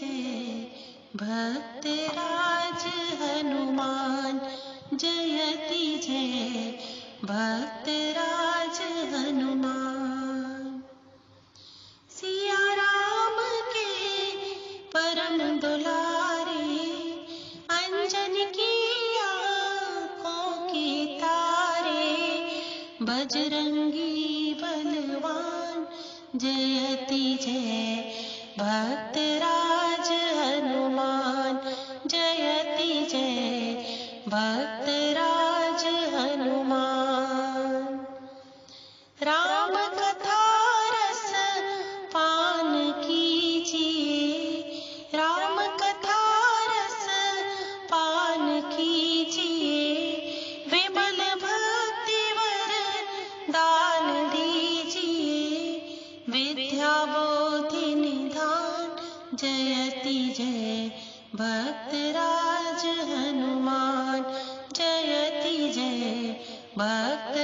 जय भक्तराज हनुमान जयति जय भक्तराज हनुमान। सिया राम के परम दुलारे अंजन की आँखों के तारे बजरंगी बलवान जयति जय भक्तराज हनुमान जयति जय भक्तराज हनुमान। राम कथा रस पान कीजिए, राम कथा रस पान कीजिए, विमल भक्ति वरदान दीजिए, विद्या बुद्धि निधान जयति जय भक्तराज हनुमान जयति जय भक्त